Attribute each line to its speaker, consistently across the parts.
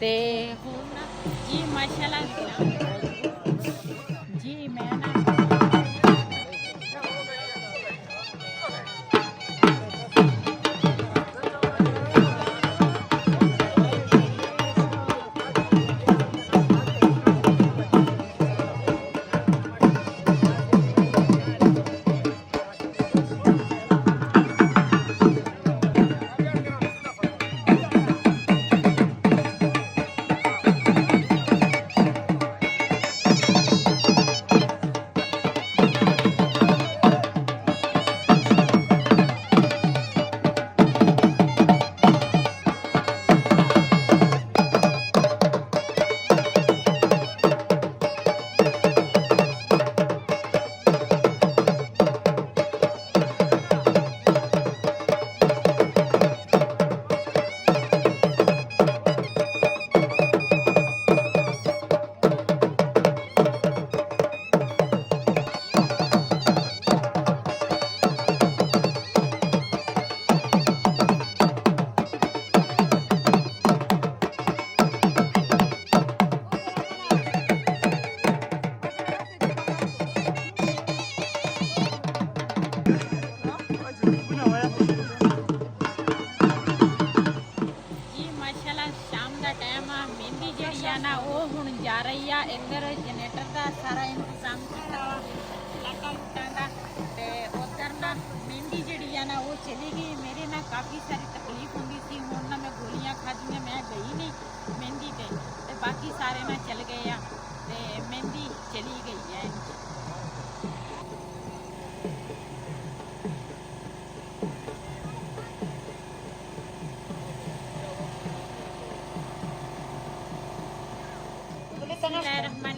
Speaker 1: ਤੇ ਹੁਣ ਨਾ ਜੀ ਮਾਸ਼ਾਅੱਲਾ ਜੀ ਮੈਂ ਨਾ ना वो हुण जा रही है इधर जनरेटर का सारा इंतजाम किया लाटा लुटा का ते उधर ना मेहंदी जी है ना वो चली गई मेरे ना काफ़ी सारी तकलीफ होंगी सी हुण ना मैं गोलियां खादियां मैं गई नहीं मेहंदी ते बाकी सारे ना चल गए आ ते मेहंदी चली गई है रहमान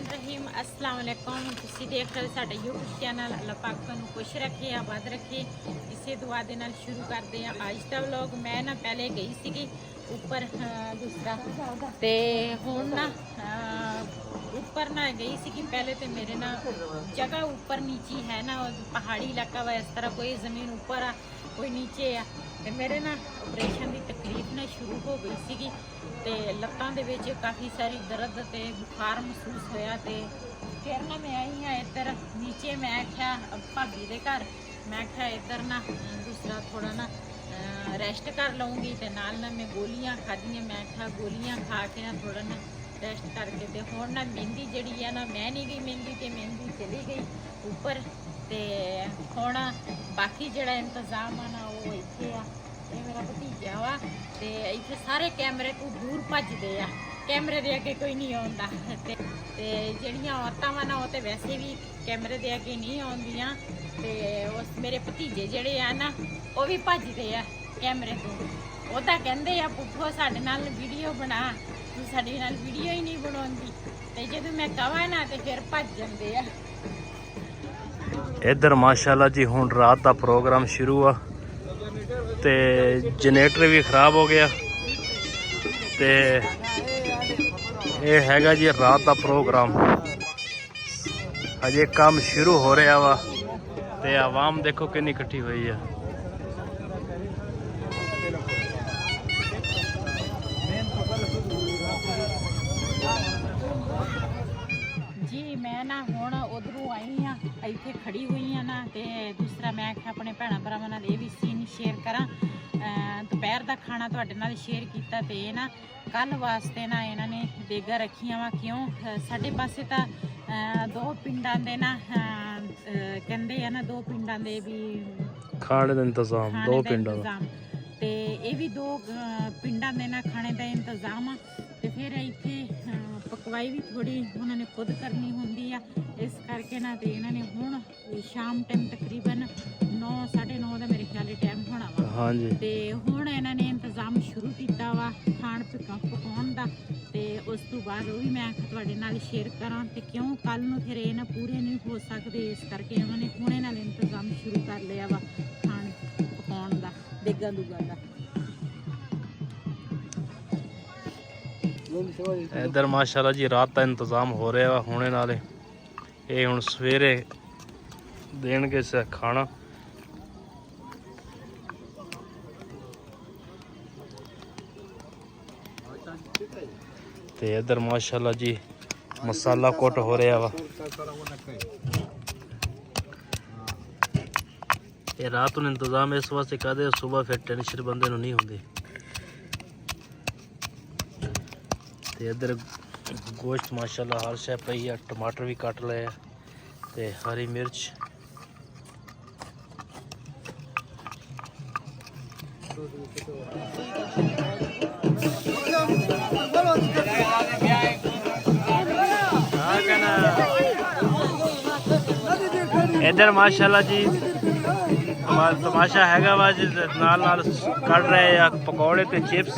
Speaker 1: अस्सलाम वालेकुम तुसी देख रहे साडा यूट्यूब चैनल अल्लाह पाक तुहानू खुश रखे आबाद रखे इसे दुआ दे नाल शुरू करते हैं आज का व्लॉग मैं ना पहले गई सी ऊपर दूसरा ते हुण ना ऊपर ना गई सी पहले तो मेरे ना जगह ऊपर नीचे है ना पहाड़ी इलाका वा इस तरह कोई ज़मीन ऊपर आ कोई नीचे आ ते मेरे ना ऑपरेशन की तकलीफ ना शुरू हो गई सी ते लत्तां दे विच काफ़ी सारी दर्द ते बुखार महसूस होया ते फिर ना मैं आई हाँ इधर नीचे मैं आख्या भाभी दे घर मैं आख्या इधर ना दूसरा थोड़ा ना रेस्ट कर लूँगी ते नाल ना मैं गोलियां खादियां मैं आख्या गोलियां खा के ना थोड़ा ना रेस्ट करके ते हुण ना मेहंदी जिहड़ी है ना मैं नहीं गई मेहंदी चली गई ऊपर ते हुण बाकी जिहड़ा इंतजाम है ना वो इत्थे आ ये मेरा भतीजा वा ते इत्थे सारे कैमरे को दूर भजदे आ कैमरे दे अगे कोई नहीं आउंदा ते जिहड़ियां औरतां वा ना वो ते वैसे भी कैमरे दे अगे नहीं आउंदियां ते उस मेरे भतीजे जिहड़े आ ना वो भी भजदे आ कैमरे तो वो तां कहंदे आ पुੱਠੋ साडे नाल वीडियो बना तू साडे नाल वीडियो ही नहीं बनाउंदी ते जदों मैं कहां ना ते फिर भज जांदे आ
Speaker 2: इधर माशाल्लाह जी हुण रात का प्रोग्राम शुरू आ ते जनरेटर भी खराब हो गया ते ये हैगा जी रात का प्रोग्राम अजे काम शुरू हो रहा वा ते आवाम देखो कितनी इकट्ठी हुई है
Speaker 1: जी मैं ना हुण उधरों आई हाँ इत्थे खड़ी हुई हाँ ना ते दूसरा मैं अपने भैन भरावां नाल ये भी सीन शेयर करा दोपहर का खाना तुहाडे नाल शेयर किया ते ना कल वास्ते ना इन्हां ने देगा रखियां वा क्यों साडे पासे तां दो पिंडां दे ना कहंदे आ ना दो पिंडां दे भी
Speaker 2: खाने का इंतजाम दो पिंडां दा
Speaker 1: ते ये भी दो पिंडां दे ना खाने का इंतजाम आ ते फिर इत्थे पकवाई भी थोड़ी उन्होंने खुद करनी होंदी आ इस करके ना ते इन्होंने हुण शाम टाइम तकरीबन 9:30 का मेरे ख्याल टाइम होना वा
Speaker 2: हाँ जी
Speaker 1: ते हुण इन्होंने इंतजाम शुरू किया वा खाण पकाउण दा ते उस तो बाद वो भी मैं तुहाडे नाल शेयर करां ते क्यों कल नूं फिर ये ना पूरे नहीं हो सकते इस करके उन्होंने हुणे नाल इंतजाम शुरू कर लिया वा खाण पकाउण दा देगा दुगा दा
Speaker 2: इधर माशाल्लाह जी रात का इंतजाम हो रहा है होने नाले ये हुण सवेरे देणगे खाना ਤੇ ਇੱਧਰ ਮਾਸ਼ਾਅੱਲਾ ਜੀ ਮਸਾਲਾ ਕੁੱਟ ਹੋ ਰਿਹਾ ਵਾ। ਇਹ ਰਾਤ ਨੂੰ ਇੰਤਜ਼ਾਮ ਇਸ ਵਾਸਤੇ ਕਰਦੇ ਸਵੇਰ ਫਿਰ ਟੈਨਸ਼ਨ ਬੰਦੇ ਨੂੰ ਨਹੀਂ ਹੁੰਦੀ। ਤੇ ਇੱਧਰ ਗੋਸ਼ਤ ਮਾਸ਼ਾਅੱਲਾ ਹਰ ਸ਼ੈ ਪਈ ਆ। ਟਮਾਟਰ ਵੀ ਕੱਟ ਲਏ ਤੇ ਹਰੀ ਮਿਰਚ। इधर माशाल्लाह जी तमाशा हैगा वा जी नाल कट रहे या पकौड़े ते चिप्स।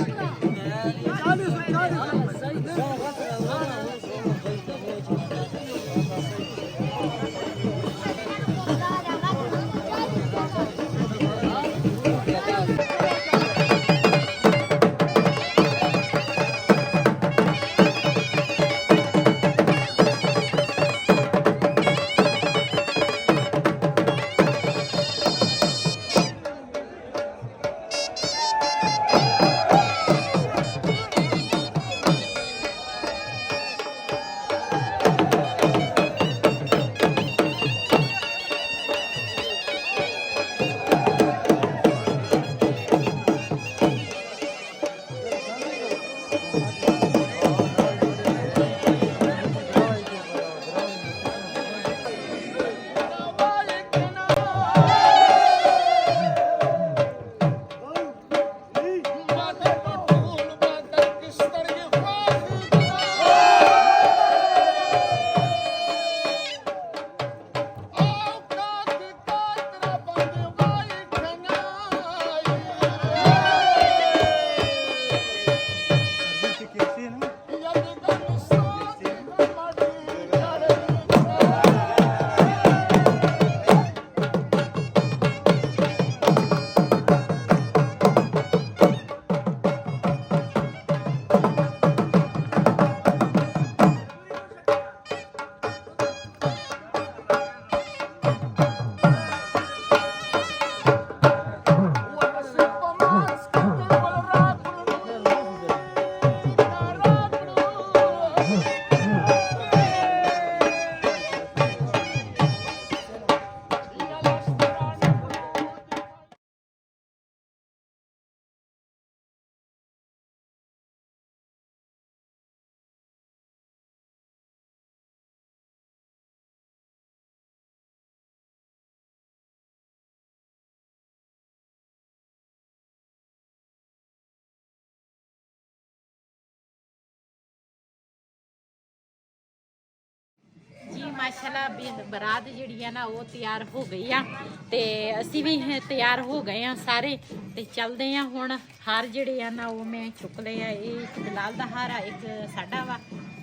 Speaker 1: ਜੀ ਮਾਸ਼ਾਅੱਲਾ ਬਰਾਤ ਜਿਹੜੀ ਆ ਨਾ ਉਹ ਤਿਆਰ ਹੋ ਗਈ ਆ ਤੇ ਅਸੀਂ ਵੀ ਤਿਆਰ ਹੋ ਗਏ ਆ ਸਾਰੇ ਤੇ ਚੱਲਦੇ ਆ ਹੁਣ। ਹਾਰ ਜਿਹੜੇ ਆ ਨਾ ਉਹ ਮੈਂ ਚੁੱਕ ਲਏ ਆ। ਇਹ ਇੱਕ ਬਿਲਾਲ ਦਾ ਹਾਰ ਆ, ਇੱਕ ਸਾਡਾ ਵਾ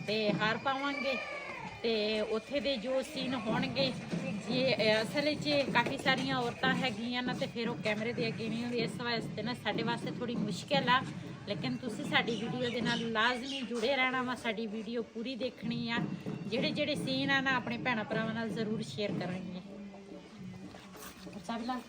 Speaker 1: ਤੇ ਹਾਰ ਪਾਵਾਂਗੇ ਤੇ ਉੱਥੇ ਦੇ ਜੋ ਸੀਨ ਹੋਣਗੇ ਜੇ ਅਸਲ 'ਚ ਕਾਫੀ ਸਾਰੀਆਂ ਔਰਤਾਂ ਹੈਗੀਆਂ ਨਾ ਤੇ ਫਿਰ ਉਹ ਕੈਮਰੇ ਦੇ ਅੱਗੇ ਨਹੀਂ ਹੁੰਦੀ। ਇਸ ਵਾਸਤੇ ਨਾ ਸਾਡੇ ਵਾਸਤੇ ਥੋੜੀ ਮੁਸ਼ਕਿਲ ਆ, ਲੇਕਿਨ ਤੁਸੀਂ ਸਾਡੀ ਵੀਡੀਓ ਦੇ ਨਾਲ ਲਾਜ਼ਮੀ ਜੁੜੇ ਰਹਿਣਾ ਵਾ। ਸਾਡੀ ਵੀਡੀਓ ਪੂਰੀ ਦੇਖਣੀ ਆ। ਜਿਹੜੇ ਸੀਨ ਆ ਨਾ ਆਪਣੇ ਭੈਣਾਂ ਭਰਾਵਾਂ ਨਾਲ ਜ਼ਰੂਰ ਸ਼ੇਅਰ ਕਰਾਂਗੇ। ਸਭ ਲਾ